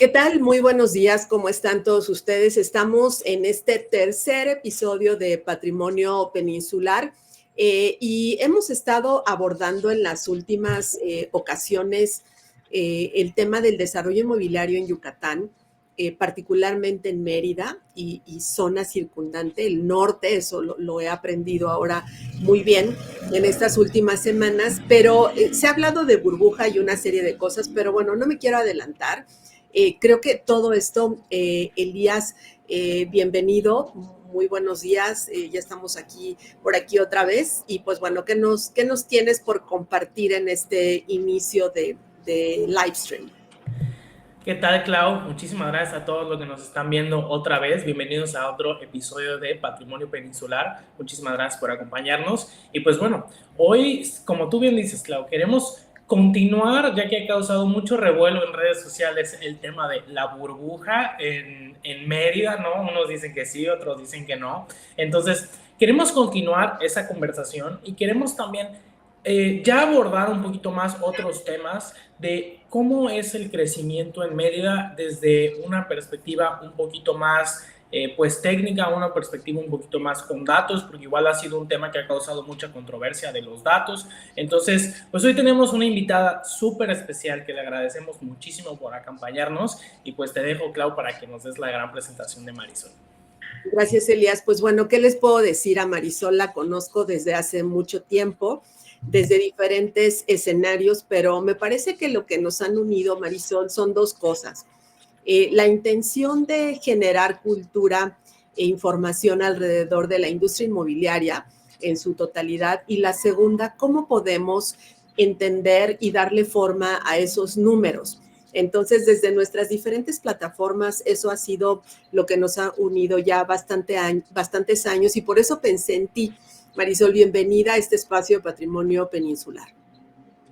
¿Qué tal? Muy buenos días, ¿cómo están todos ustedes? Estamos en este tercer episodio de Patrimonio Peninsular y hemos estado abordando en las últimas ocasiones el tema del desarrollo inmobiliario en Yucatán, particularmente en Mérida y zona circundante, el norte, eso lo he aprendido ahora muy bien en estas últimas semanas, pero se ha hablado de burbuja y una serie de cosas, pero bueno, no me quiero adelantar. Creo que todo esto, Elías, bienvenido, muy buenos días, ya estamos por aquí otra vez y pues bueno, ¿qué nos tienes por compartir en este inicio de live stream? ¿Qué tal, Clau? Muchísimas gracias a todos los que nos están viendo otra vez. Bienvenidos a otro episodio de Patrimonio Peninsular. Muchísimas gracias por acompañarnos. Y pues bueno, hoy, como tú bien dices, Clau, queremos continuar, ya que ha causado mucho revuelo en redes sociales el tema de la burbuja en Mérida, ¿no? Unos dicen que sí, otros dicen que no. Entonces, queremos continuar esa conversación y queremos también ya abordar un poquito más otros temas de cómo es el crecimiento en Mérida desde una perspectiva un poquito más pues técnica, una perspectiva un poquito más con datos, porque igual ha sido un tema que ha causado mucha controversia de los datos. Entonces, pues hoy tenemos una invitada súper especial que le agradecemos muchísimo por acompañarnos y pues te dejo, Clau, para que nos des la gran presentación de Marisol. Gracias, Elías. Pues bueno, ¿qué les puedo decir a Marisol? La conozco desde hace mucho tiempo, desde diferentes escenarios, pero me parece que lo que nos han unido, Marisol, son dos cosas. La intención de generar cultura e información alrededor de la industria inmobiliaria en su totalidad y la segunda, cómo podemos entender y darle forma a esos números. Entonces, desde nuestras diferentes plataformas, eso ha sido lo que nos ha unido ya bastantes años y por eso pensé en ti, Marisol, bienvenida a este espacio de Patrimonio Peninsular.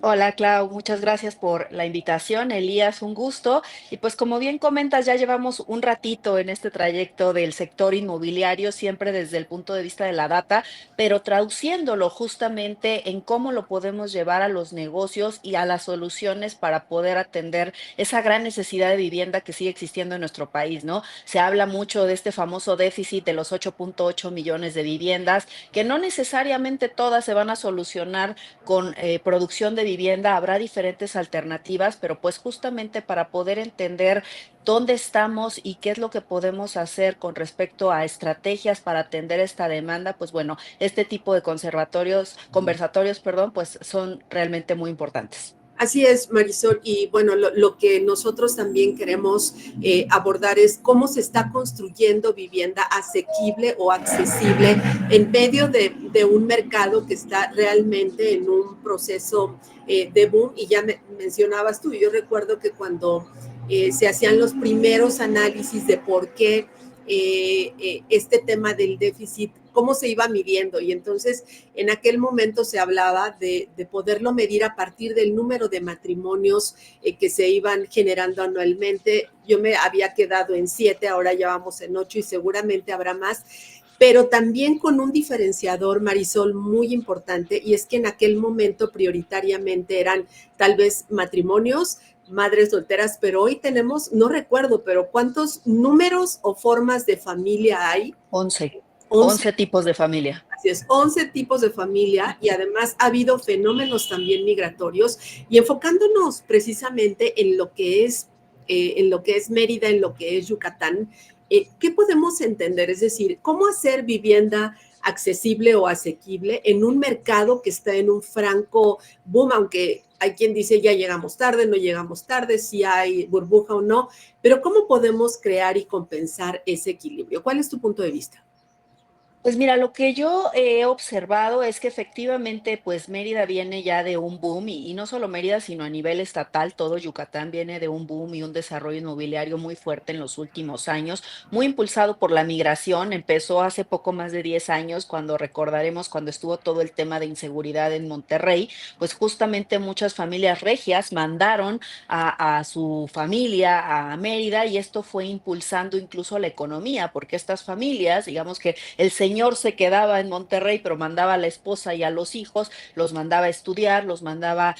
Hola, Clau, muchas gracias por la invitación. Elías, un gusto. Y pues como bien comentas, ya llevamos un ratito en este trayecto del sector inmobiliario, siempre desde el punto de vista de la data, pero traduciéndolo justamente en cómo lo podemos llevar a los negocios y a las soluciones para poder atender esa gran necesidad de vivienda que sigue existiendo en nuestro país, ¿no? Se habla mucho de este famoso déficit de los 8.8 millones de viviendas, que no necesariamente todas se van a solucionar con producción de vivienda, habrá diferentes alternativas, pero pues justamente para poder entender dónde estamos y qué es lo que podemos hacer con respecto a estrategias para atender esta demanda, pues bueno, este tipo de conversatorios, perdón, pues son realmente muy importantes. Así es, Marisol. Y bueno, lo que nosotros también queremos abordar es cómo se está construyendo vivienda asequible o accesible en medio de un mercado que está realmente en un proceso de boom. Y ya mencionabas tú, yo recuerdo que cuando se hacían los primeros análisis de por qué este tema del déficit, cómo se iba midiendo. Y entonces en aquel momento se hablaba de poderlo medir a partir del número de matrimonios que se iban generando anualmente. Yo me había quedado en 7, ahora ya vamos en 8 y seguramente habrá más, pero también con un diferenciador, Marisol, muy importante, y es que en aquel momento prioritariamente eran tal vez matrimonios, madres solteras, pero hoy tenemos, no recuerdo, pero ¿cuántos números o formas de familia hay? 11. 11. 11 tipos de familia. Así es, 11 tipos de familia y además ha habido fenómenos también migratorios y enfocándonos precisamente en lo que es Mérida, en lo que es Yucatán, ¿qué podemos entender? Es decir, ¿cómo hacer vivienda accesible o asequible en un mercado que está en un franco boom, aunque hay quien dice ya llegamos tarde, no llegamos tarde, si hay burbuja o no, pero ¿cómo podemos crear y compensar ese equilibrio? ¿Cuál es tu punto de vista? Pues mira, lo que yo he observado es que efectivamente, pues Mérida viene ya de un boom y no solo Mérida, sino a nivel estatal, todo Yucatán viene de un boom y un desarrollo inmobiliario muy fuerte en los últimos años, muy impulsado por la migración. Empezó hace poco más de 10 años, cuando recordaremos cuando estuvo todo el tema de inseguridad en Monterrey, pues justamente muchas familias regias mandaron a su familia a Mérida y esto fue impulsando incluso la economía, porque estas familias, digamos que el señor señor se quedaba en Monterrey, pero mandaba a la esposa y a los hijos, los mandaba a estudiar, los mandaba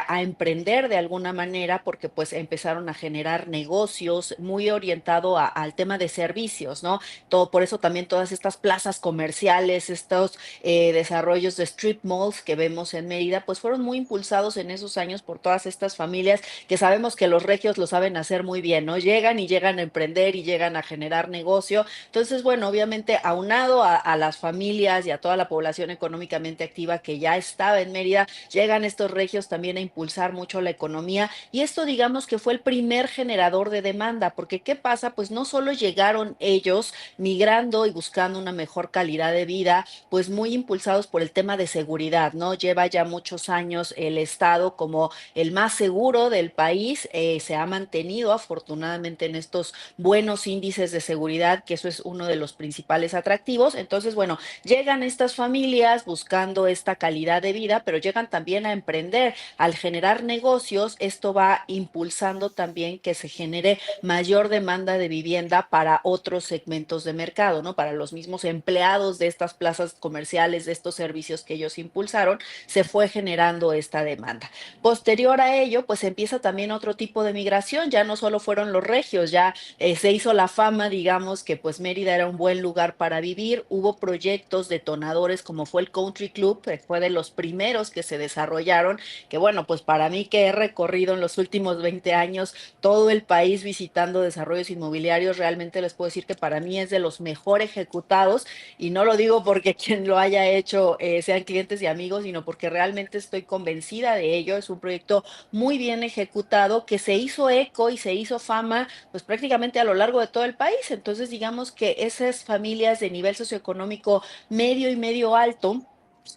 a emprender de alguna manera, porque pues empezaron a generar negocios muy orientado al tema de servicios, ¿no? Todo, por eso también todas estas plazas comerciales, estos desarrollos de strip malls que vemos en Mérida, pues fueron muy impulsados en esos años por todas estas familias que sabemos que los regios lo saben hacer muy bien, ¿no? Llegan y llegan a emprender y llegan a generar negocio. Entonces, bueno, obviamente aunado a las familias y a toda la población económicamente activa que ya estaba en Mérida, llegan estos regios también a impulsar mucho la economía y esto digamos que fue el primer generador de demanda, porque ¿qué pasa? Pues no solo llegaron ellos migrando y buscando una mejor calidad de vida, pues muy impulsados por el tema de seguridad, ¿no? Lleva ya muchos años el Estado como el más seguro del país, se ha mantenido afortunadamente en estos buenos índices de seguridad, que eso es uno de los principales atractivos. Entonces, bueno, llegan estas familias buscando esta calidad de vida, pero llegan también a emprender. Al generar negocios, esto va impulsando también que se genere mayor demanda de vivienda para otros segmentos de mercado, ¿no? Para los mismos empleados de estas plazas comerciales, de estos servicios que ellos impulsaron, se fue generando esta demanda. Posterior a ello, pues empieza también otro tipo de migración, ya no solo fueron los regios, ya se hizo la fama, digamos, que pues Mérida era un buen lugar para vivir, hubo proyectos detonadores como fue el Country Club, que fue de los primeros que se desarrollaron, que bueno, pues para mí que he recorrido en los últimos 20 años todo el país visitando desarrollos inmobiliarios, realmente les puedo decir que para mí es de los mejor ejecutados y no lo digo porque quien lo haya hecho sean clientes y amigos, sino porque realmente estoy convencida de ello. Es un proyecto muy bien ejecutado que se hizo eco y se hizo fama pues prácticamente a lo largo de todo el país. Entonces digamos que esas familias de nivel socioeconómico medio y medio alto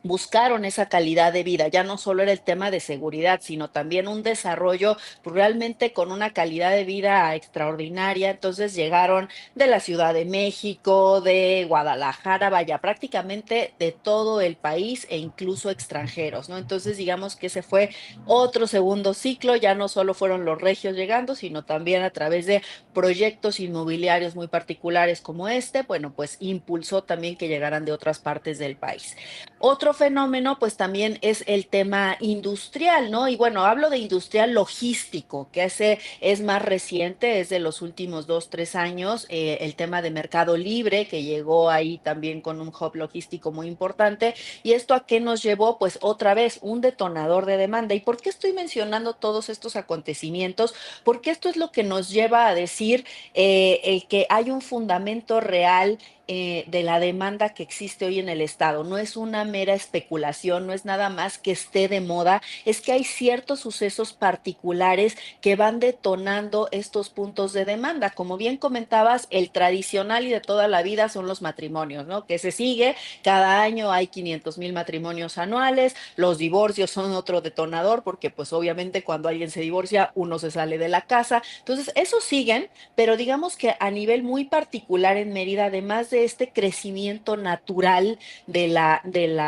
buscaron esa calidad de vida, ya no solo era el tema de seguridad, sino también un desarrollo pues, realmente con una calidad de vida extraordinaria. Entonces llegaron de la Ciudad de México, de Guadalajara, vaya, prácticamente de todo el país e incluso extranjeros, ¿no? Entonces digamos que ese fue otro segundo ciclo, ya no solo fueron los regios llegando, sino también a través de proyectos inmobiliarios muy particulares como este, bueno, pues impulsó también que llegaran de otras partes del país. Otro fenómeno, pues también es el tema industrial, ¿no? Y bueno, hablo de industrial logístico, que ese es más reciente, es de los últimos 2, 3 años, el tema de Mercado Libre, que llegó ahí también con un hub logístico muy importante. ¿Y esto a qué nos llevó? Pues otra vez, un detonador de demanda. ¿Y por qué estoy mencionando todos estos acontecimientos? Porque esto es lo que nos lleva a decir el que hay un fundamento real de la demanda que existe hoy en el Estado. No es una mera especulación, no es nada más que esté de moda, es que hay ciertos sucesos particulares que van detonando estos puntos de demanda. Como bien comentabas, el tradicional y de toda la vida son los matrimonios, ¿no? Que se sigue, cada año hay 500,000 matrimonios anuales, los divorcios son otro detonador, porque pues obviamente cuando alguien se divorcia, uno se sale de la casa. Entonces, esos siguen, pero digamos que a nivel muy particular en Mérida, además de este crecimiento natural de la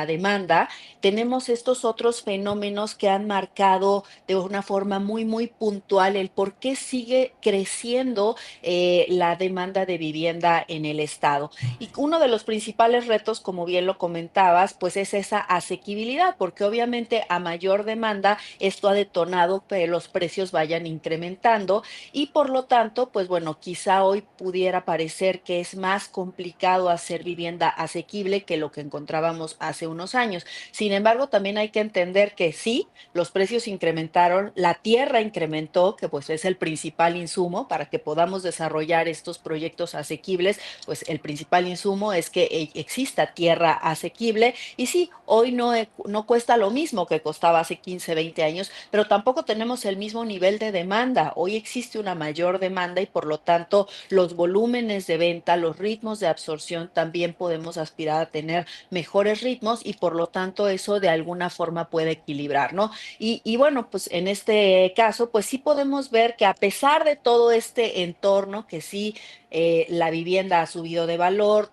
demanda, tenemos estos otros fenómenos que han marcado de una forma muy, muy puntual el por qué sigue creciendo la demanda de vivienda en el Estado. Y uno de los principales retos, como bien lo comentabas, pues es esa asequibilidad, porque obviamente a mayor demanda esto ha detonado que los precios vayan incrementando y por lo tanto, pues bueno, quizá hoy pudiera parecer que es más complicado hacer vivienda asequible que lo que encontrábamos hace unos años. Sin embargo, también hay que entender que sí, los precios incrementaron, la tierra incrementó, que pues es el principal insumo para que podamos desarrollar estos proyectos asequibles, pues el principal insumo es que exista tierra asequible y sí, hoy no cuesta lo mismo que costaba hace 15, 20 años, pero tampoco tenemos el mismo nivel de demanda. Hoy existe una mayor demanda y por lo tanto los volúmenes de venta, los ritmos de absorción también podemos aspirar a tener mejores ritmos y por lo tanto eso de alguna forma puede equilibrar, ¿no? Y bueno, pues en este caso, pues sí podemos ver que a pesar de todo este entorno que sí la vivienda ha subido de valor,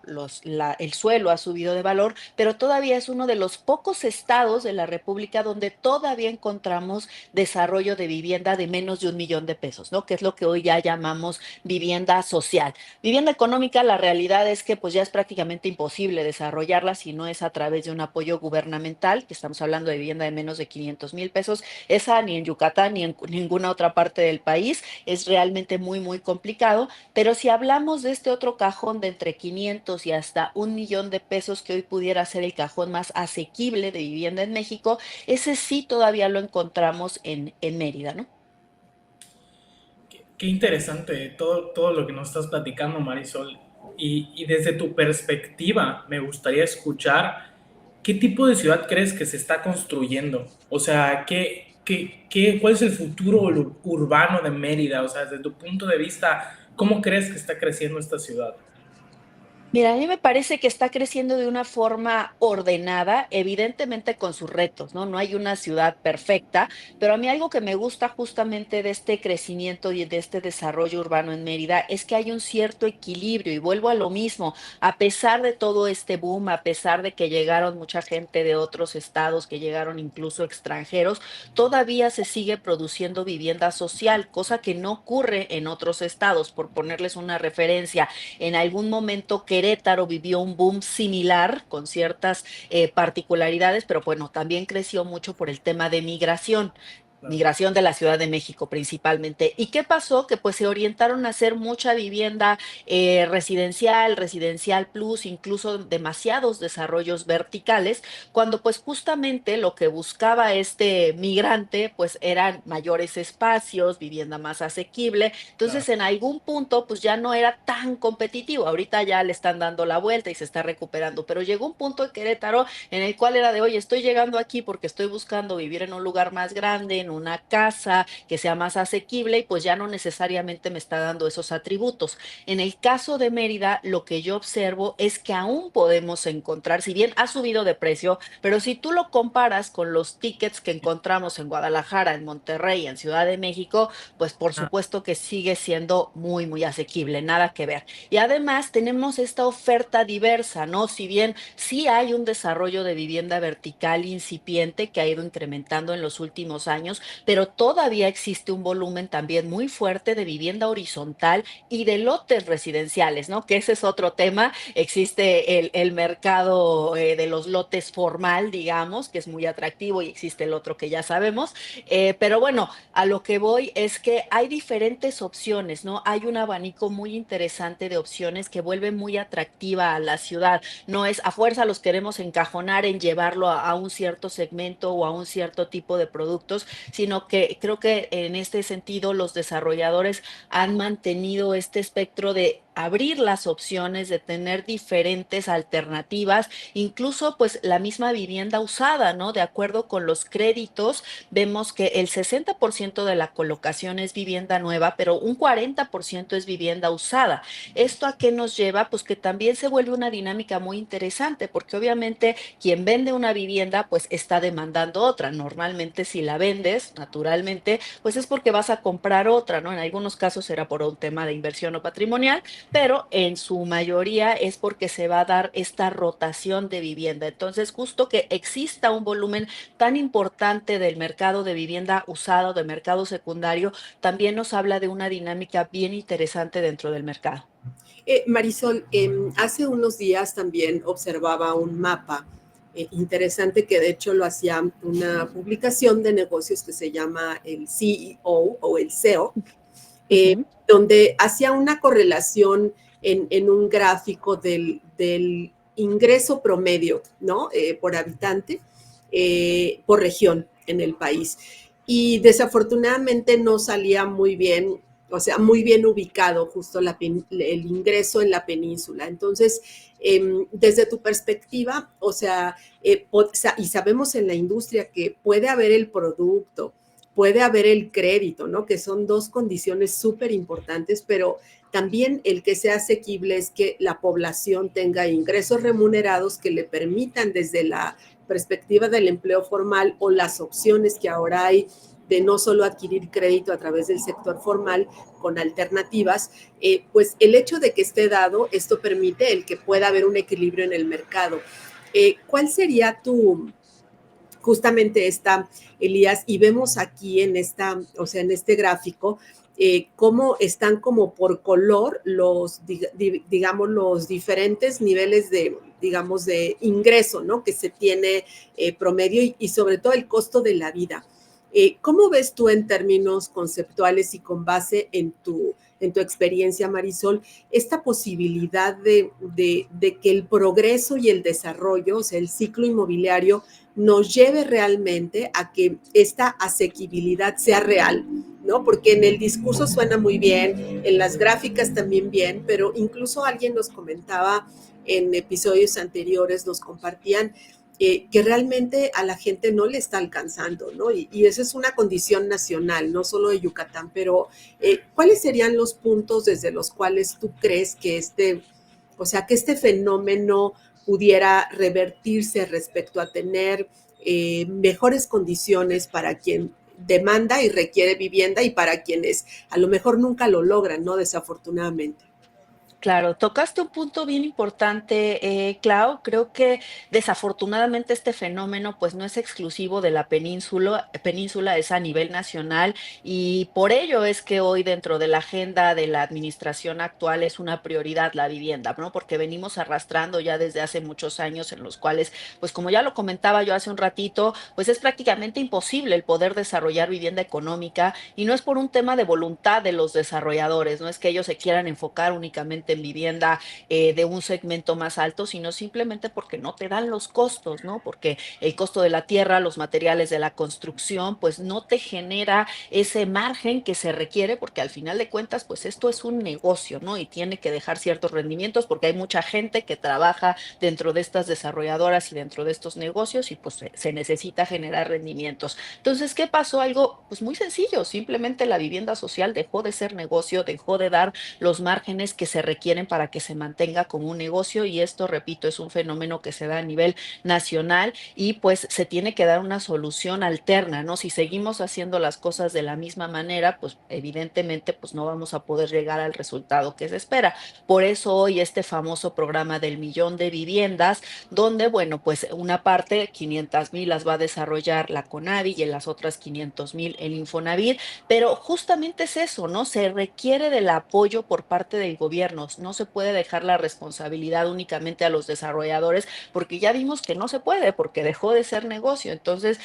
el suelo ha subido de valor, pero todavía es uno de los pocos estados de la República donde todavía encontramos desarrollo de vivienda de menos de 1 millón de pesos, ¿no? Que es lo que hoy ya llamamos vivienda social. Vivienda económica, la realidad es que pues ya es prácticamente imposible desarrollarla si no es a través de un apoyo gubernamental, que estamos hablando de vivienda de menos de 500,000 pesos. Esa ni en Yucatán ni en ninguna otra parte del país, es realmente muy, muy complicado. Pero si hablamos de este otro cajón de entre 500 y hasta 1 millón de pesos, que hoy pudiera ser el cajón más asequible de vivienda en México, ese sí todavía lo encontramos en Mérida, ¿no? Qué interesante todo lo que nos estás platicando, Marisol. Y desde tu perspectiva, me gustaría escuchar qué tipo de ciudad crees que se está construyendo. O sea, ¿cuál es el futuro urbano de Mérida? O sea, desde tu punto de vista, ¿cómo crees que está creciendo esta ciudad? Mira, a mí me parece que está creciendo de una forma ordenada, evidentemente con sus retos, ¿no? No hay una ciudad perfecta, pero a mí algo que me gusta justamente de este crecimiento y de este desarrollo urbano en Mérida es que hay un cierto equilibrio, y vuelvo a lo mismo, a pesar de todo este boom, a pesar de que llegaron mucha gente de otros estados, que llegaron incluso extranjeros, todavía se sigue produciendo vivienda social, cosa que no ocurre en otros estados. Por ponerles una referencia, en algún momento Querétaro vivió un boom similar con ciertas particularidades, pero bueno, también creció mucho por el tema de migración. Claro. Migración de la Ciudad de México principalmente. ¿Y qué pasó? Que pues se orientaron a hacer mucha vivienda residencial plus, incluso demasiados desarrollos verticales, cuando pues justamente lo que buscaba este migrante pues eran mayores espacios, vivienda más asequible. Claro. Entonces, en algún punto, pues ya no era tan competitivo. Ahorita ya le están dando la vuelta y se está recuperando, pero llegó un punto en Querétaro en el cual era de, oye, estoy llegando aquí porque estoy buscando vivir en un lugar más grande, en una casa que sea más asequible, y pues ya no necesariamente me está dando esos atributos. En el caso de Mérida, lo que yo observo es que aún podemos encontrar, si bien ha subido de precio, pero si tú lo comparas con los tickets que encontramos en Guadalajara, en Monterrey, en Ciudad de México, pues por Ah, supuesto que sigue siendo muy, muy asequible, nada que ver. Y además tenemos esta oferta diversa, ¿no? Si bien sí hay un desarrollo de vivienda vertical incipiente que ha ido incrementando en los últimos años, pero todavía existe un volumen también muy fuerte de vivienda horizontal y de lotes residenciales, ¿no? Que ese es otro tema. Existe el mercado de los lotes formal, digamos, que es muy atractivo, y existe el otro que ya sabemos. Pero bueno, a lo que voy es que hay diferentes opciones, ¿no? Hay un abanico muy interesante de opciones que vuelve muy atractiva a la ciudad. No es a fuerza los queremos encajonar en llevarlo a un cierto segmento o a un cierto tipo de productos, sino que creo que en este sentido los desarrolladores han mantenido este espectro de abrir las opciones, de tener diferentes alternativas, incluso pues la misma vivienda usada, ¿no? De acuerdo con los créditos, vemos que el 60% de la colocación es vivienda nueva, pero un 40% es vivienda usada. ¿Esto a qué nos lleva? Pues que también se vuelve una dinámica muy interesante, porque obviamente quien vende una vivienda pues está demandando otra. Normalmente si la vendes, naturalmente, pues es porque vas a comprar otra, ¿no? En algunos casos será por un tema de inversión o patrimonial, pero en su mayoría es porque se va a dar esta rotación de vivienda. Entonces, justo que exista un volumen tan importante del mercado de vivienda usada o de mercado secundario, también nos habla de una dinámica bien interesante dentro del mercado. Marisol, hace unos días también observaba un mapa interesante que de hecho lo hacía una publicación de negocios que se llama el CEO o el SEO, Ujú. donde hacía una correlación en un gráfico del ingreso promedio, ¿no? Por habitante, por región en el país. Y desafortunadamente no salía muy bien, o sea, muy bien ubicado justo el ingreso en la península. Entonces, desde tu perspectiva, o sea, y sabemos en la industria que puede haber el producto, puede haber el crédito, ¿no? Que son dos condiciones súper importantes, pero también el que sea asequible es que la población tenga ingresos remunerados que le permitan desde la perspectiva del empleo formal o las opciones que ahora hay de no solo adquirir crédito a través del sector formal con alternativas, pues el hecho de que esté dado, esto permite el que pueda haber un equilibrio en el mercado. ¿Cuál sería justamente esta, Elías? Y vemos aquí en en este gráfico, cómo están como por color digamos, los diferentes niveles digamos, de ingreso, ¿no? Que se tiene promedio y sobre todo el costo de la vida. ¿Cómo ves tú en términos conceptuales y con base en tu experiencia, Marisol, esta posibilidad de que el progreso y el desarrollo, o sea, el ciclo inmobiliario, nos lleve realmente a que esta asequibilidad sea real, ¿no? Porque en el discurso suena muy bien, en las gráficas también bien, pero incluso alguien nos comentaba en episodios anteriores, nos compartían que realmente a la gente no le está alcanzando, ¿no? Y esa es una condición nacional, no solo de Yucatán, pero ¿cuáles serían los puntos desde los cuales tú crees que que este fenómeno pudiera revertirse respecto a tener mejores condiciones para quien demanda y requiere vivienda y para quienes a lo mejor nunca lo logran, ¿no? Desafortunadamente. Claro, tocaste un punto bien importante, Clau. Creo que desafortunadamente este fenómeno pues no es exclusivo de la península, es a nivel nacional y por ello es que hoy dentro de la agenda de la administración actual es una prioridad la vivienda, ¿no? Porque venimos arrastrando ya desde hace muchos años en los cuales, pues como ya lo comentaba yo hace un ratito, pues es prácticamente imposible el poder desarrollar vivienda económica y no es por un tema de voluntad de los desarrolladores, no es que ellos se quieran enfocar únicamente en vivienda de un segmento más alto, sino simplemente porque no te dan los costos, ¿no? Porque el costo de la tierra, los materiales de la construcción, pues no te genera ese margen que se requiere, porque al final de cuentas, pues esto es un negocio, ¿no? Y tiene que dejar ciertos rendimientos porque hay mucha gente que trabaja dentro de estas desarrolladoras y dentro de estos negocios y pues se necesita generar rendimientos. Entonces, ¿qué pasó? Algo pues muy sencillo, simplemente la vivienda social dejó de ser negocio, dejó de dar los márgenes que se requieren para que se mantenga como un negocio y esto, repito, es un fenómeno que se da a nivel nacional y pues se tiene que dar una solución alterna, ¿no? Si seguimos haciendo las cosas de la misma manera, pues evidentemente pues no vamos a poder llegar al resultado que se espera. Por eso hoy este famoso programa del millón de viviendas, donde, bueno, pues una parte, 500,000 las va a desarrollar la CONAVI y en las otras 500,000 el Infonavit, pero justamente es eso, ¿no? Se requiere del apoyo por parte del gobierno, no se puede dejar la responsabilidad únicamente a los desarrolladores, porque ya vimos que no se puede, porque dejó de ser negocio. Entonces,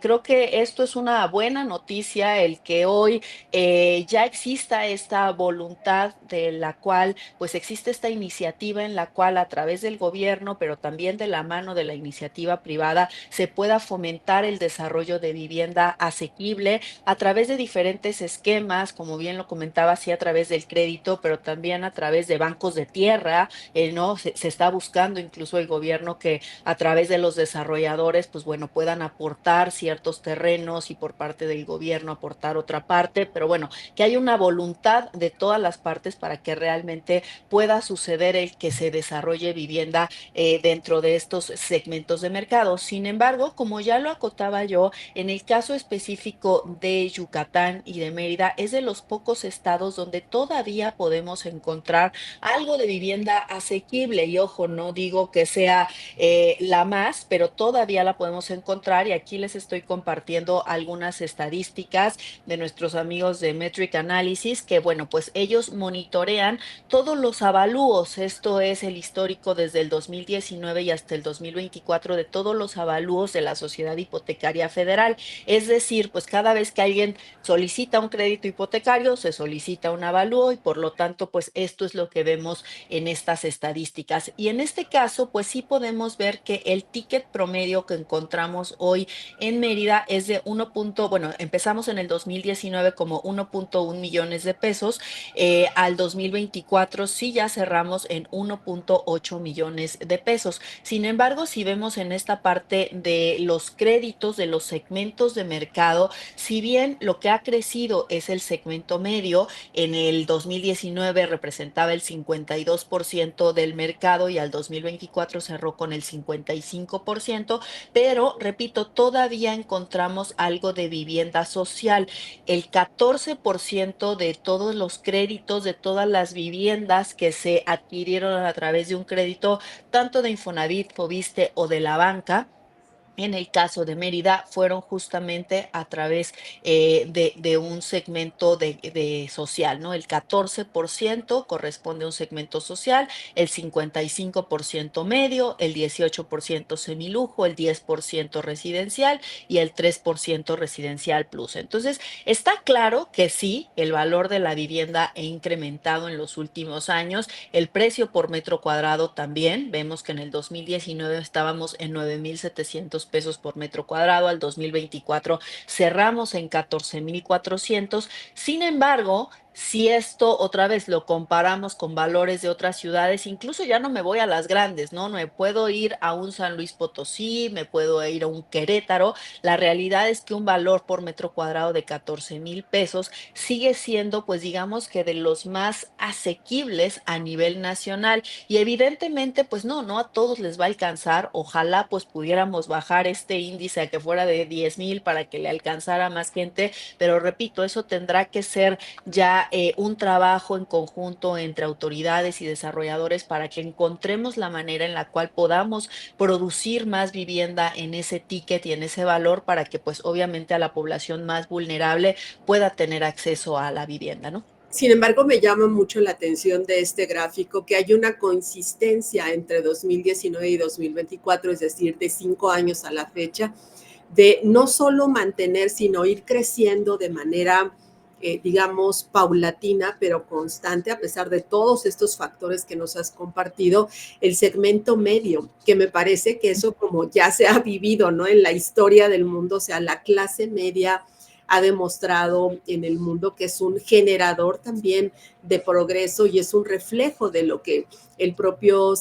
creo que esto es una buena noticia, el que hoy ya exista esta voluntad de la cual, pues existe esta iniciativa en la cual a través del gobierno, pero también de la mano de la iniciativa privada, se pueda fomentar el desarrollo de vivienda asequible a través de diferentes esquemas, como bien lo comentaba, sí a través del crédito, pero también a través de bancos de tierra, ¿no? Se está buscando incluso el gobierno que a través de los desarrolladores, pues bueno, puedan aportar ciertos terrenos y por parte del gobierno aportar otra parte, pero bueno, que haya una voluntad de todas las partes para que realmente pueda suceder el que se desarrolle vivienda dentro de estos segmentos de mercado. Sin embargo, como ya lo acotaba yo, en el caso específico de Yucatán y de Mérida, es de los pocos estados donde todavía podemos encontrar algo de vivienda asequible. Y ojo, no digo que sea la más, pero todavía la podemos encontrar. Y aquí les estoy compartiendo algunas estadísticas de nuestros amigos de Metric Analysis, que bueno, pues ellos monitorean todos los avalúos. Esto es el histórico desde el 2019 y hasta el 2024 de todos los avalúos de la Sociedad Hipotecaria Federal. Es decir, pues cada vez que alguien solicita un crédito hipotecario, se solicita un avalúo y por lo tanto, pues esto es lo que vemos en estas estadísticas. Y en este caso, pues sí podemos ver que el ticket promedio que encontramos hoy en Mérida es de bueno, empezamos en el 2019 como 1.1 millones de pesos, al 2024 sí ya cerramos en 1.8 millones de pesos. Sin embargo, si vemos en esta parte de los créditos de los segmentos de mercado, si bien lo que ha crecido es el segmento medio, en el 2019 representaba representaba el 52% del mercado y al 2024 cerró con el 55%, pero repito, todavía encontramos algo de vivienda social. El 14% de todos los créditos, de todas las viviendas que se adquirieron a través de un crédito, tanto de Infonavit, Foviste o de la banca, en el caso de Mérida, fueron justamente a través de un segmento de social, ¿no? El 14% corresponde a un segmento social, el 55% medio, el 18% semilujo, el 10% residencial y el 3% residencial plus. Entonces, está claro que sí, el valor de la vivienda ha incrementado en los últimos años, el precio por metro cuadrado también. Vemos que en el 2019 estábamos en 9,700 pesos por metro cuadrado, al 2024 cerramos en 14,400. Sin embargo, si esto otra vez lo comparamos con valores de otras ciudades, incluso ya no me voy a las grandes, ¿no? Me puedo ir a un San Luis Potosí, me puedo ir a un Querétaro. La realidad es que un valor por metro cuadrado de 14,000 pesos sigue siendo, pues digamos que de los más asequibles a nivel nacional. Y evidentemente, pues no a todos les va a alcanzar. Ojalá pues pudiéramos bajar este índice a que fuera de 10,000 para que le alcanzara a más gente, pero repito, eso tendrá que ser ya un trabajo en conjunto entre autoridades y desarrolladores para que encontremos la manera en la cual podamos producir más vivienda en ese ticket y en ese valor para que pues obviamente a la población más vulnerable pueda tener acceso a la vivienda, ¿no? Sin embargo, me llama mucho la atención de este gráfico que hay una consistencia entre 2019 y 2024, es decir, de 5 años a la fecha, de no solo mantener, sino ir creciendo de manera, digamos, paulatina, pero constante, a pesar de todos estos factores que nos has compartido, el segmento medio, que me parece que eso como ya se ha vivido, ¿no? En la historia del mundo, o sea, la clase media ha demostrado en el mundo que es un generador también de progreso y es un reflejo de lo que el propio,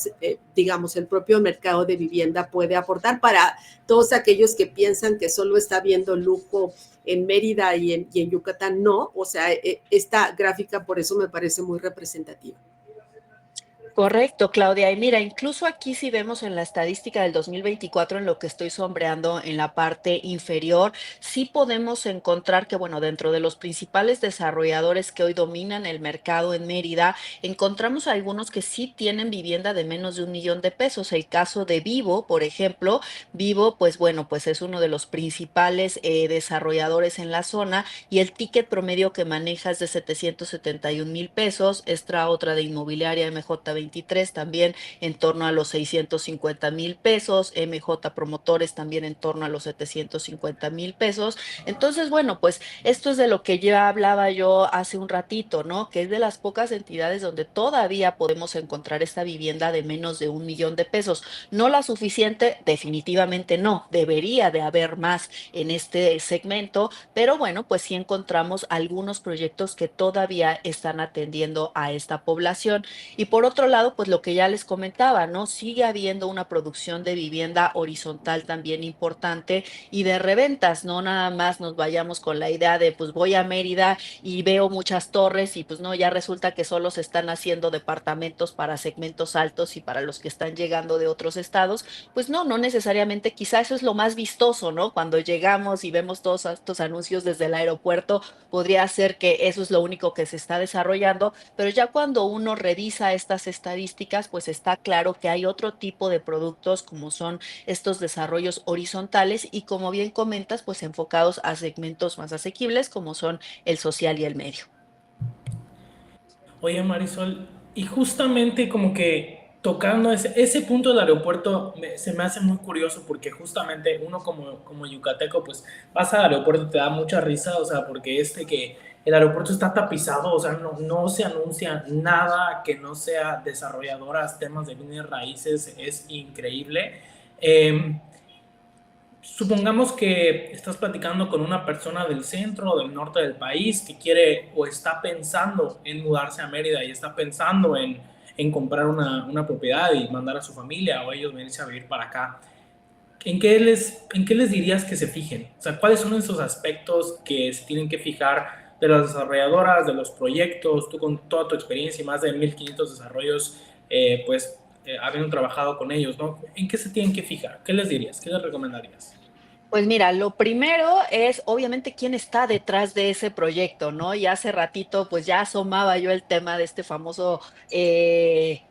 digamos, el propio mercado de vivienda puede aportar para todos aquellos que piensan que solo está viendo lujo en Mérida y en Yucatán. No, o sea, esta gráfica por eso me parece muy representativa. Correcto, Claudia. Y mira, incluso aquí si vemos en la estadística del 2024, en lo que estoy sombreando en la parte inferior, sí podemos encontrar que, bueno, dentro de los principales desarrolladores que hoy dominan el mercado en Mérida, encontramos algunos que sí tienen vivienda de menos de 1,000,000 de pesos. El caso de Vivo, por ejemplo, Vivo, pues bueno, pues es uno de los principales desarrolladores en la zona y el ticket promedio que maneja es de 771,000 pesos. Esta otra de inmobiliaria MJ23 también en torno a los 650,000 pesos, MJ Promotores también en torno a los 750,000 pesos. Entonces, bueno, pues esto es de lo que ya hablaba yo hace un ratito, ¿no? Que es de las pocas entidades donde todavía podemos encontrar esta vivienda de menos de 1,000,000 de pesos. No la suficiente, definitivamente no, debería de haber más en este segmento, pero bueno, pues sí encontramos algunos proyectos que todavía están atendiendo a esta población. Y por otro lado, pues lo que ya les comentaba, ¿no? Sigue habiendo una producción de vivienda horizontal también importante y de reventas, no nada más nos vayamos con la idea de pues voy a Mérida y veo muchas torres y pues no, ya resulta que solo se están haciendo departamentos para segmentos altos y para los que están llegando de otros estados, pues no necesariamente, quizá eso es lo más vistoso, ¿no? Cuando llegamos y vemos todos estos anuncios desde el aeropuerto, podría ser que eso es lo único que se está desarrollando, pero ya cuando uno revisa estas estadísticas, pues está claro que hay otro tipo de productos como son estos desarrollos horizontales y como bien comentas, pues enfocados a segmentos más asequibles como son el social y el medio. Oye, Marisol, y justamente como que tocando ese punto del aeropuerto se me hace muy curioso porque justamente uno como yucateco, pues vas al aeropuerto y te da mucha risa, o sea, porque que el aeropuerto está tapizado, o sea, no se anuncia nada que no sea desarrolladoras, temas de bienes raíces, es increíble. Supongamos que estás platicando con una persona del centro o del norte del país que quiere o está pensando en mudarse a Mérida y está pensando en comprar una propiedad y mandar a su familia o ellos venirse a vivir para acá. ¿En qué les dirías que se fijen? O sea, ¿cuáles son esos aspectos que se tienen que fijar de las desarrolladoras, de los proyectos, tú con toda tu experiencia y más de 1,500 desarrollos, habiendo trabajado con ellos, ¿no? ¿En qué se tienen que fijar? ¿Qué les dirías? ¿Qué les recomendarías? Pues mira, lo primero es obviamente quién está detrás de ese proyecto, ¿no? Y hace ratito pues ya asomaba yo el tema de este famoso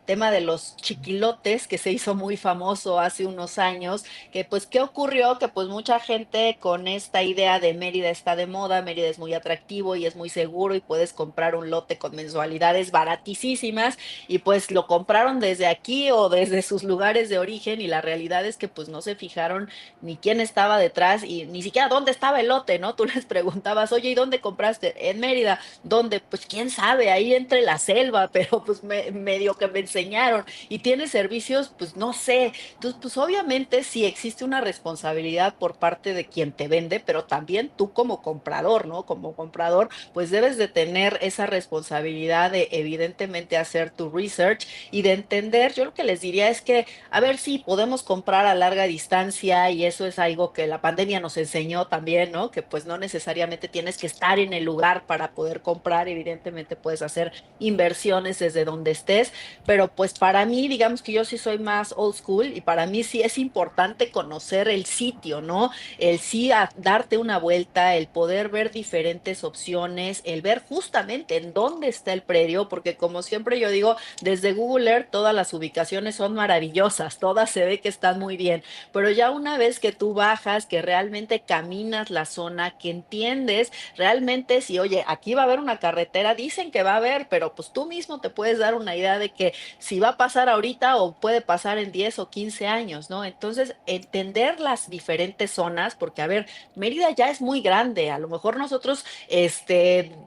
tema de los chiquilotes que se hizo muy famoso hace unos años, que pues ¿qué ocurrió? Que pues mucha gente con esta idea de Mérida está de moda, Mérida es muy atractivo y es muy seguro y puedes comprar un lote con mensualidades baratísimas y pues lo compraron desde aquí o desde sus lugares de origen y la realidad es que pues no se fijaron ni quién estaba detrás y ni siquiera dónde estaba el lote, ¿no? Tú les preguntabas, oye, ¿y dónde compraste? En Mérida, ¿dónde? Pues quién sabe, ahí entre la selva, pero pues medio que me enseñaron y tiene servicios, pues no sé. Entonces, pues obviamente sí existe una responsabilidad por parte de quien te vende, pero también tú como comprador, ¿no? Como comprador, pues debes de tener esa responsabilidad de evidentemente hacer tu research y de entender, yo lo que les diría es que a ver si podemos comprar a larga distancia y eso es algo que la pandemia nos enseñó también, ¿no? Que pues no necesariamente tienes que estar en el lugar para poder comprar, evidentemente puedes hacer inversiones desde donde estés, pero pues para mí, digamos que yo sí soy más old school y para mí sí es importante conocer el sitio, ¿no? El sí darte una vuelta, el poder ver diferentes opciones, el ver justamente en dónde está el predio, porque como siempre yo digo, desde Google Earth todas las ubicaciones son maravillosas, todas se ve que están muy bien, pero ya una vez que tú bajas, que realmente caminas la zona, que entiendes realmente si, oye, aquí va a haber una carretera, dicen que va a haber, pero pues tú mismo te puedes dar una idea de que si va a pasar ahorita o puede pasar en 10 o 15 años, ¿no? Entonces, entender las diferentes zonas, porque a ver, Mérida ya es muy grande, a lo mejor nosotros,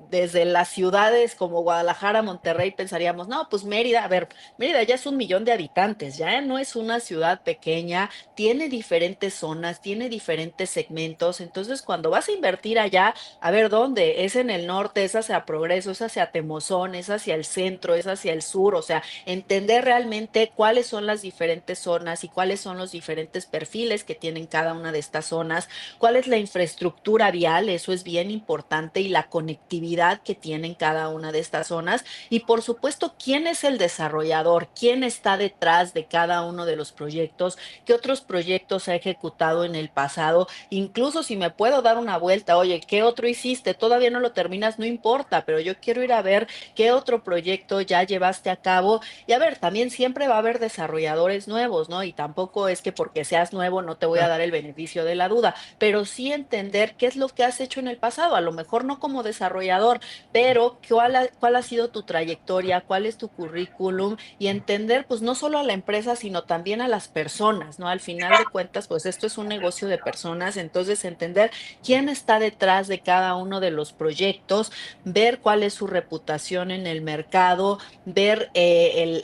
desde las ciudades como Guadalajara, Monterrey, pensaríamos, no, pues Mérida, a ver, Mérida ya es 1 millón de habitantes, ya no es una ciudad pequeña, tiene diferentes zonas, tiene diferentes segmentos, entonces cuando vas a invertir allá, a ver dónde, es en el norte, es hacia Progreso, es hacia Temozón, es hacia el centro, es hacia el sur, o sea, entender realmente cuáles son las diferentes zonas y cuáles son los diferentes perfiles que tienen cada una de estas zonas, cuál es la infraestructura vial, eso es bien importante, y la conectividad que tienen cada una de estas zonas. Y por supuesto, ¿quién es el desarrollador? ¿Quién está detrás de cada uno de los proyectos? ¿Qué otros proyectos ha ejecutado en el pasado? Incluso si me puedo dar una vuelta, oye, ¿qué otro hiciste? Todavía no lo terminas, no importa, pero yo quiero ir a ver qué otro proyecto ya llevaste a cabo. Y a ver, también siempre va a haber desarrolladores nuevos, ¿no? Y tampoco es que porque seas nuevo no te voy a dar el beneficio de la duda, pero sí entender qué es lo que has hecho en el pasado, a lo mejor no como desarrollador, pero cuál ha sido tu trayectoria, cuál es tu currículum y entender pues no solo a la empresa, sino también a las personas, ¿no? Al final de cuentas, pues esto es un negocio de personas, entonces entender quién está detrás de cada uno de los proyectos, ver cuál es su reputación en el mercado, ver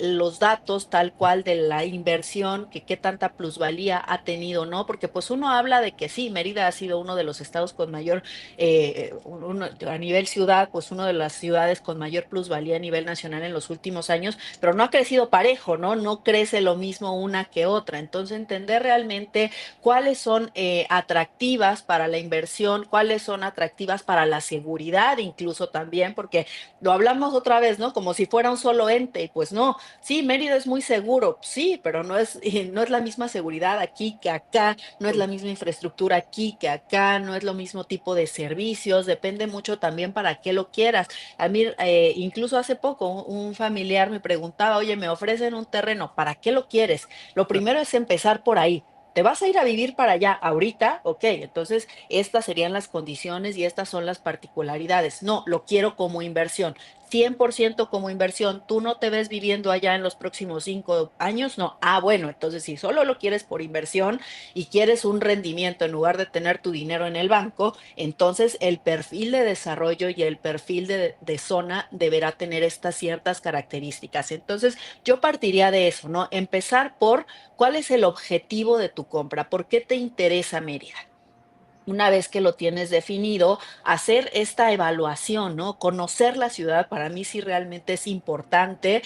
los datos tal cual de la inversión, que qué tanta plusvalía ha tenido, ¿no? Porque pues uno habla de que sí, Mérida ha sido uno de los estados con mayor a nivel ciudad, pues una de las ciudades con mayor plusvalía a nivel nacional en los últimos años, pero no ha crecido parejo, ¿no? No crece lo mismo una que otra. Entonces, entender realmente cuáles son atractivas para la inversión, cuáles son atractivas para la seguridad, incluso también, porque lo hablamos otra vez, ¿no? Como si fuera un solo ente, y pues no, sí, Mérida es muy seguro, sí, pero no es la misma seguridad aquí que acá, no es la misma infraestructura aquí que acá, no es lo mismo tipo de servicios, depende mucho también para qué lo quieras. A mí, incluso hace poco, un familiar me preguntaba, oye, me ofrecen un terreno, ¿para qué lo quieres? Lo primero es empezar por ahí. ¿Te vas a ir a vivir para allá ahorita? Ok, entonces estas serían las condiciones y estas son las particularidades. No, lo quiero como inversión. 100% como inversión, tú no te ves viviendo allá en los próximos 5 años, no. Ah, bueno, entonces si solo lo quieres por inversión y quieres un rendimiento en lugar de tener tu dinero en el banco, entonces el perfil de desarrollo y el perfil de zona deberá tener estas ciertas características. Entonces yo partiría de eso, ¿no? Empezar por cuál es el objetivo de tu compra, por qué te interesa Mérida. Una vez que lo tienes definido, hacer esta evaluación, ¿no? Conocer la ciudad, para mí sí realmente es importante.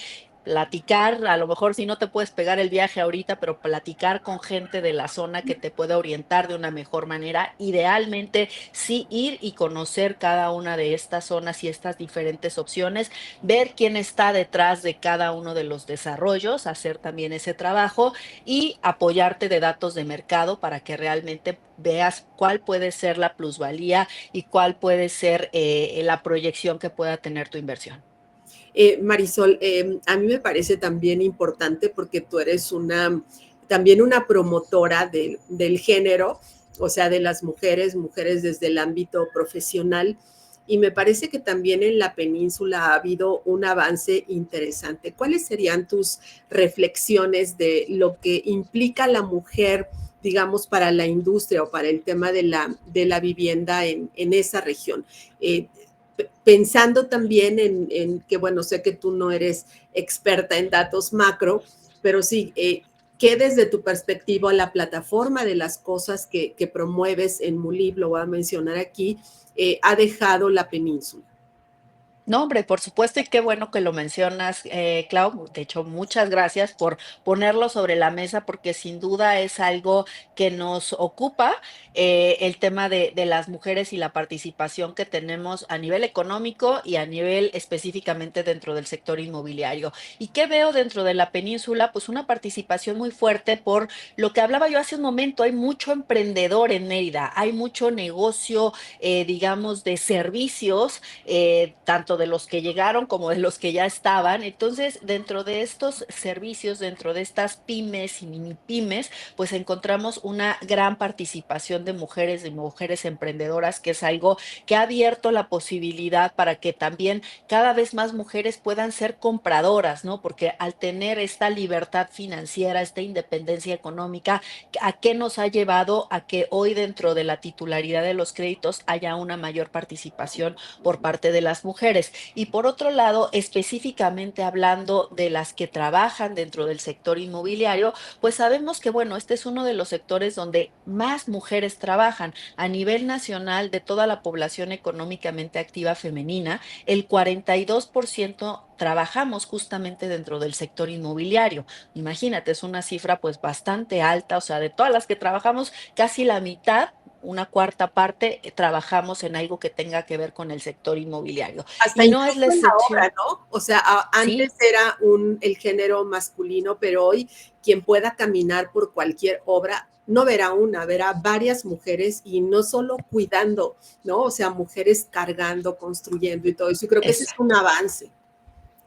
platicar, a lo mejor si no te puedes pegar el viaje ahorita, pero platicar con gente de la zona que te pueda orientar de una mejor manera. Idealmente, sí ir y conocer cada una de estas zonas y estas diferentes opciones, ver quién está detrás de cada uno de los desarrollos, hacer también ese trabajo y apoyarte de datos de mercado para que realmente veas cuál puede ser la plusvalía y cuál puede ser la proyección que pueda tener tu inversión. Marisol, a mí me parece también importante porque tú eres también una promotora del género, o sea, de las mujeres desde el ámbito profesional. Y me parece que también en la península ha habido un avance interesante. ¿Cuáles serían tus reflexiones de lo que implica la mujer, digamos, para la industria o para el tema de la vivienda en esa región? Pensando también en que, bueno, sé que tú no eres experta en datos macro, pero sí, ¿qué desde tu perspectiva la plataforma de las cosas que promueves en Mulib, lo voy a mencionar aquí, ha dejado la península? No, hombre, por supuesto, y qué bueno que lo mencionas, Clau. De hecho, muchas gracias por ponerlo sobre la mesa, porque sin duda es algo que nos ocupa, el tema de las mujeres y la participación que tenemos a nivel económico y a nivel específicamente dentro del sector inmobiliario. ¿Y qué veo dentro de la península? Pues una participación muy fuerte por lo que hablaba yo hace un momento. Hay mucho emprendedor en Mérida, hay mucho negocio, digamos, de servicios, tanto de los que llegaron como de los que ya estaban. Entonces, dentro de estos servicios, dentro de estas pymes y mini pymes, pues encontramos una gran participación de mujeres emprendedoras, que es algo que ha abierto la posibilidad para que también cada vez más mujeres puedan ser compradoras, ¿no? Porque al tener esta libertad financiera, esta independencia económica, ¿a qué nos ha llevado? A que hoy dentro de la titularidad de los créditos haya una mayor participación por parte de las mujeres. Y por otro lado, específicamente hablando de las que trabajan dentro del sector inmobiliario, pues sabemos que, bueno, este es uno de los sectores donde más mujeres trabajan. A nivel nacional, de toda la población económicamente activa femenina, el 42% trabajamos justamente dentro del sector inmobiliario. Imagínate, es una cifra pues bastante alta, o sea, de todas las que trabajamos, casi la mitad, una cuarta parte, trabajamos en algo que tenga que ver con el sector inmobiliario. Hasta Y no es incluso la en la excepción. obra, ¿no? O sea, Sí, antes era el género masculino, pero hoy quien pueda caminar por cualquier obra no verá una, verá varias mujeres y no solo cuidando, ¿no? O sea, mujeres cargando, construyendo y todo eso. Y creo que ese es es un avance.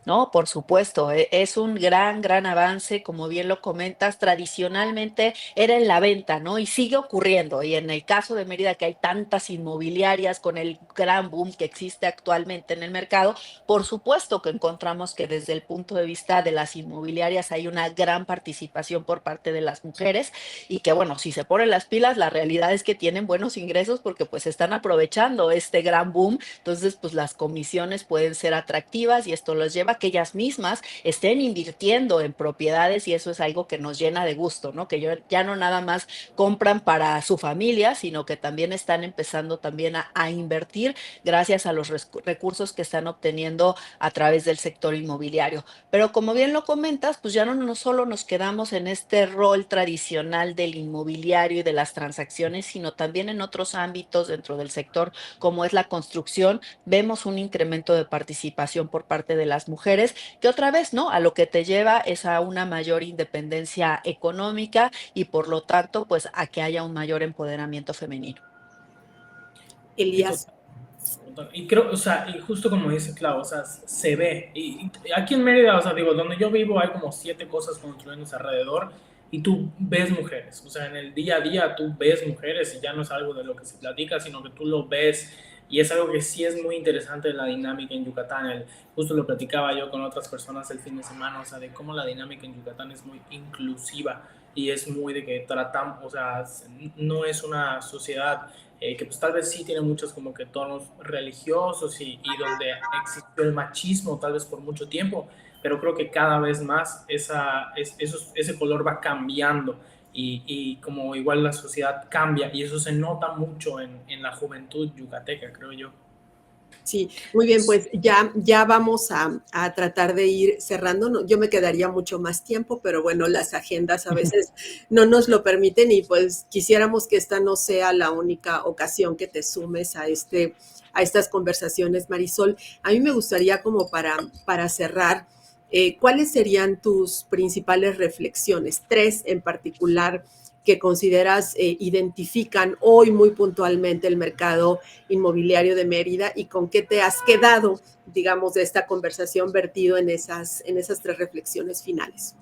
No, por supuesto, es un gran, gran avance, como bien lo comentas, tradicionalmente era en la venta, ¿no? Y sigue ocurriendo. Y en el caso de Mérida, que hay tantas inmobiliarias con el gran boom que existe actualmente en el mercado, por supuesto que encontramos que desde el punto de vista de las inmobiliarias hay una gran participación por parte de las mujeres y que, bueno, si se ponen las pilas, la realidad es que tienen buenos ingresos porque pues están aprovechando este gran boom. Entonces, pues las comisiones pueden ser atractivas y esto los lleva a que ellas mismas estén invirtiendo en propiedades y eso es algo que nos llena de gusto, ¿no? Que ya no nada más compran para su familia, sino que también están empezando también a invertir gracias a los recursos que están obteniendo a través del sector inmobiliario. Pero como bien lo comentas, pues ya no solo nos quedamos en este rol tradicional del inmobiliario y de las transacciones, sino también en otros ámbitos dentro del sector, como es la construcción, vemos un incremento de participación por parte de las mujeres, que otra vez, ¿no? A lo que te lleva es a una mayor independencia económica y por lo tanto, pues a que haya un mayor empoderamiento femenino. Y Elías. total, total. Y creo, o sea, y justo como dice Clau, o sea, se ve. Y aquí en Mérida, o sea, digo, donde yo vivo hay como 7 cosas construyéndose alrededor y tú ves mujeres. O sea, en el día a día tú ves mujeres y ya no es algo de lo que se platica, sino que tú lo ves. Y es algo que sí es muy interesante la dinámica en Yucatán. Justo lo platicaba yo con otras personas el fin de semana, o sea, de cómo la dinámica en Yucatán es muy inclusiva y es muy de que tratamos, o sea, no es una sociedad que pues tal vez sí tiene muchos como que tonos religiosos y donde existió el machismo tal vez por mucho tiempo, pero creo que cada vez más ese color va cambiando y como igual la sociedad cambia y eso se nota mucho en la juventud yucateca, creo yo. Sí, muy bien, pues ya vamos a tratar de ir cerrando. Yo me quedaría mucho más tiempo, pero bueno, las agendas a veces no nos lo permiten y pues quisiéramos que esta no sea la única ocasión que te sumes a estas conversaciones, Marisol. A mí me gustaría como para cerrar, ¿cuáles serían tus principales reflexiones? Tres en particular que consideras identifican hoy muy puntualmente el mercado inmobiliario de Mérida y con qué te has quedado, digamos, de esta conversación vertido en esas tres reflexiones finales.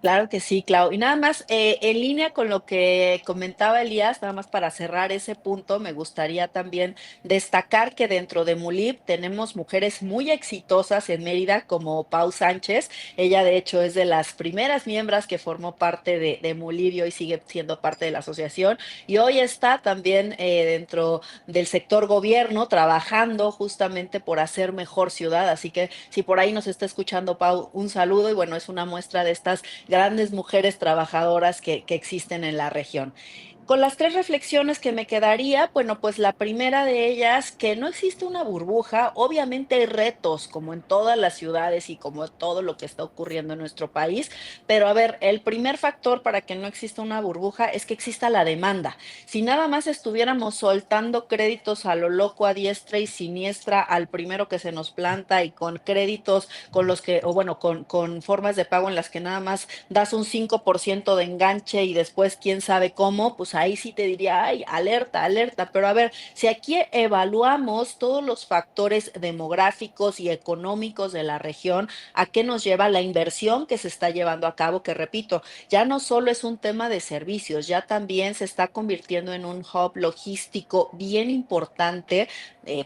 Claro que sí, Clau. Y nada más, en línea con lo que comentaba Elías, nada más para cerrar ese punto, me gustaría también destacar que dentro de MULIB tenemos mujeres muy exitosas en Mérida, como Pau Sánchez. Ella, de hecho, es de las primeras miembros que formó parte de MULIB y hoy sigue siendo parte de la asociación. Y hoy está también dentro del sector gobierno, trabajando justamente por hacer mejor ciudad. Así que si por ahí nos está escuchando, Pau, un saludo y bueno, es una muestra de estas grandes mujeres trabajadoras que existen en la región. Con las tres reflexiones que me quedaría, bueno, pues la primera de ellas, que no existe una burbuja, obviamente hay retos como en todas las ciudades y como todo lo que está ocurriendo en nuestro país, pero a ver, el primer factor para que no exista una burbuja es que exista la demanda. Si nada más estuviéramos soltando créditos a lo loco, a diestra y siniestra, al primero que se nos planta y con créditos con los que, o bueno, con formas de pago en las que nada más das un 5% de enganche y después quién sabe cómo, pues ahí sí te diría, ay, alerta, alerta. Pero a ver, si aquí evaluamos todos los factores demográficos y económicos de la región, ¿a qué nos lleva la inversión que se está llevando a cabo? Que repito, ya no solo es un tema de servicios, ya también se está convirtiendo en un hub logístico bien importante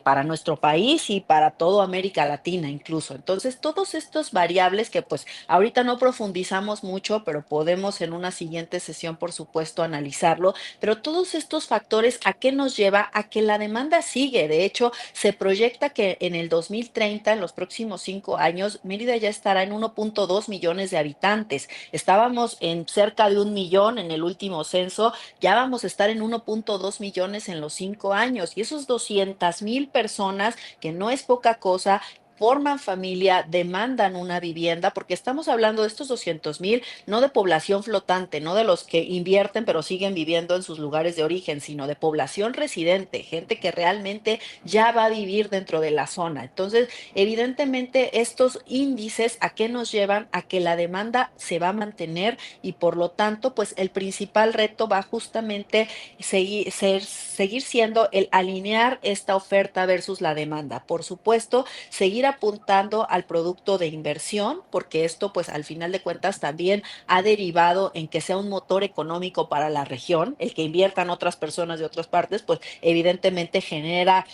para nuestro país y para toda América Latina incluso. Entonces, todos estos variables que pues ahorita no profundizamos mucho, pero podemos en una siguiente sesión, por supuesto, analizarlo, pero todos estos factores, ¿a qué nos lleva? A que la demanda sigue. De hecho, se proyecta que en el 2030, en los próximos 5 años, Mérida ya estará en 1.2 millones de habitantes. Estábamos en cerca de 1 millón en el último censo, ya vamos a estar en 1.2 millones en los 5 años y esos 200,000 personas, que no es poca cosa, forman familia, demandan una vivienda, porque estamos hablando de estos 200,000, no de población flotante, no de los que invierten pero siguen viviendo en sus lugares de origen, sino de población residente, gente que realmente ya va a vivir dentro de la zona. Entonces, evidentemente, estos índices, ¿a qué nos llevan? A que la demanda se va a mantener y por lo tanto, pues el principal reto va justamente seguir siendo el alinear esta oferta versus la demanda. Por supuesto, seguir apuntando al producto de inversión, porque esto pues al final de cuentas también ha derivado en que sea un motor económico para la región, el que inviertan otras personas de otras partes, pues evidentemente genera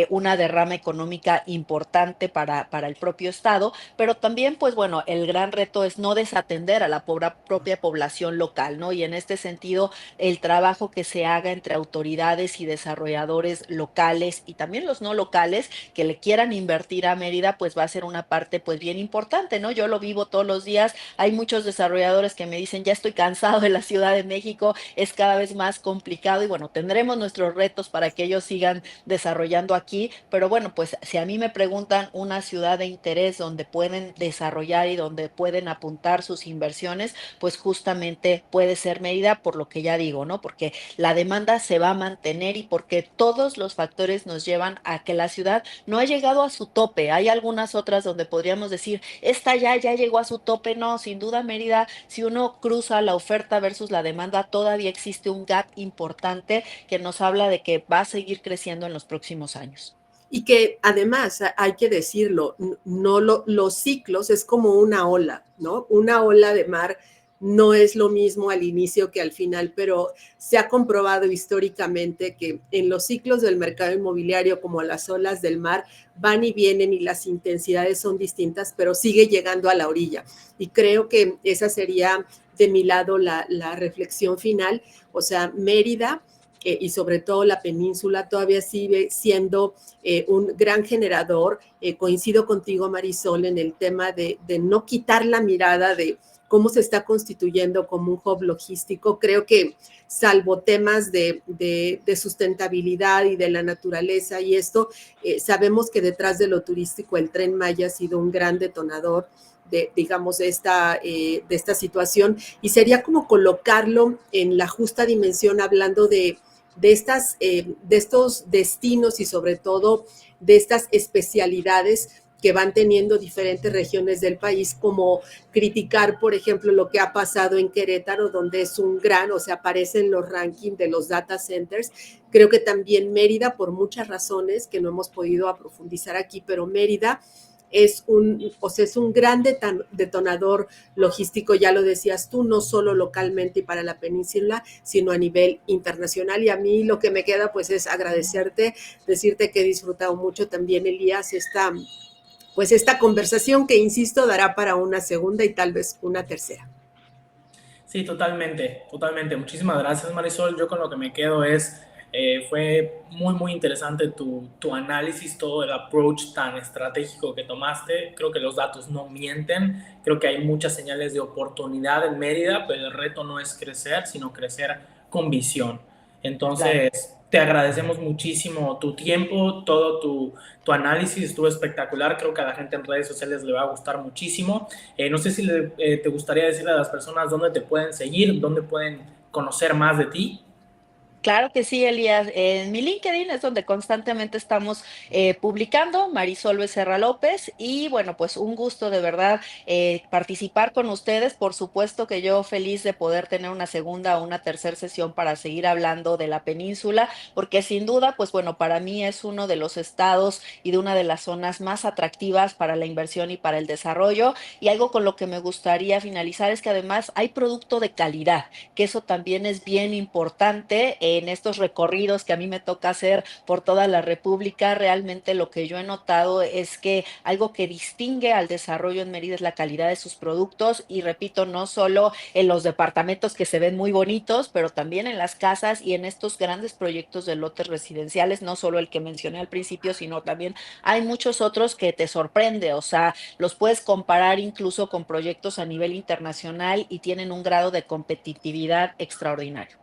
una derrama económica importante para el propio Estado, pero también pues bueno, el gran reto es no desatender a la propia población local, ¿no? Y en este sentido, el trabajo que se haga entre autoridades y desarrolladores locales y también los no locales que le quieran invertir a Mérida, pues va a ser una parte pues bien importante, ¿no? Yo lo vivo todos los días, hay muchos desarrolladores que me dicen, ya estoy cansado de la Ciudad de México, es cada vez más complicado y bueno, tendremos nuestros retos para que ellos sigan desarrollando aquí, pero bueno, pues si a mí me preguntan una ciudad de interés donde pueden desarrollar y donde pueden apuntar sus inversiones, pues justamente puede ser Mérida, por lo que ya digo, ¿no? Porque la demanda se va a mantener y porque todos los factores nos llevan a que la ciudad no ha llegado a su tope. Hay algunas otras donde podríamos decir, esta ya llegó a su tope. No, sin duda Mérida, si uno cruza la oferta versus la demanda, todavía existe un gap importante que nos habla de que va a seguir creciendo en los próximos años. Y que además, hay que decirlo, no los ciclos es como una ola, ¿no? Una ola de mar no es lo mismo al inicio que al final, pero se ha comprobado históricamente que en los ciclos del mercado inmobiliario, como las olas del mar, van y vienen y las intensidades son distintas, pero sigue llegando a la orilla. Y creo que esa sería de mi lado la reflexión final. O sea, Mérida y sobre todo la península todavía sigue siendo un gran generador coincido contigo, Marisol, en el tema de no quitar la mirada de cómo se está constituyendo como un hub logístico. Creo que salvo temas de sustentabilidad y de la naturaleza y esto, sabemos que detrás de lo turístico el Tren Maya ha sido un gran detonador digamos, de esta situación, y sería como colocarlo en la justa dimensión hablando de estos destinos y sobre todo de estas especialidades que van teniendo diferentes regiones del país, como criticar, por ejemplo, lo que ha pasado en Querétaro, donde es un gran, o sea, aparece en los rankings de los data centers. Creo que también Mérida, por muchas razones que no hemos podido profundizar aquí, pero Mérida es un gran detonador logístico, ya lo decías tú, no solo localmente y para la península, sino a nivel internacional. Y a mí lo que me queda pues es agradecerte, decirte que he disfrutado mucho también, Elías, esta conversación que, insisto, dará para una segunda y tal vez una tercera. Sí, totalmente, totalmente. Muchísimas gracias, Marisol. Yo con lo que me quedo fue muy, muy interesante tu análisis, todo el approach tan estratégico que tomaste. Creo que los datos no mienten. Creo que hay muchas señales de oportunidad en Mérida, pero el reto no es crecer, sino crecer con visión. Entonces, claro, te agradecemos muchísimo tu tiempo, todo tu análisis estuvo espectacular. Creo que a la gente en redes sociales le va a gustar muchísimo. No sé si te gustaría decirle a las personas dónde te pueden seguir, dónde pueden conocer más de ti. Claro que sí, Elías. En mi LinkedIn es donde constantemente estamos publicando, Marisol Becerra López, y bueno, pues un gusto de verdad participar con ustedes. Por supuesto que yo feliz de poder tener una segunda o una tercera sesión para seguir hablando de la península, porque sin duda, pues bueno, para mí es uno de los estados y de una de las zonas más atractivas para la inversión y para el desarrollo. Y algo con lo que me gustaría finalizar es que además hay producto de calidad, que eso también es bien importante en estos recorridos que a mí me toca hacer por toda la República. Realmente lo que yo he notado es que algo que distingue al desarrollo en Mérida es la calidad de sus productos, y repito, no solo en los departamentos que se ven muy bonitos, pero también en las casas y en estos grandes proyectos de lotes residenciales, no solo el que mencioné al principio, sino también hay muchos otros que te sorprende, o sea, los puedes comparar incluso con proyectos a nivel internacional y tienen un grado de competitividad extraordinario.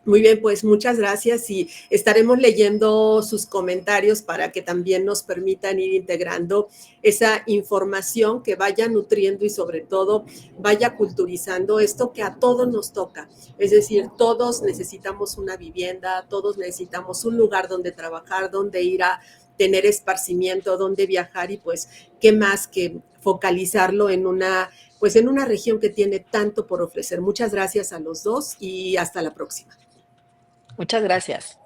Muy bien, pues muchas gracias, y estaremos leyendo sus comentarios para que también nos permitan ir integrando esa información que vaya nutriendo y sobre todo vaya culturizando esto que a todos nos toca. Es decir, todos necesitamos una vivienda, todos necesitamos un lugar donde trabajar, donde ir a tener esparcimiento, donde viajar, y pues qué más que focalizarlo en una región que tiene tanto por ofrecer. Muchas gracias a los dos y hasta la próxima. Muchas gracias.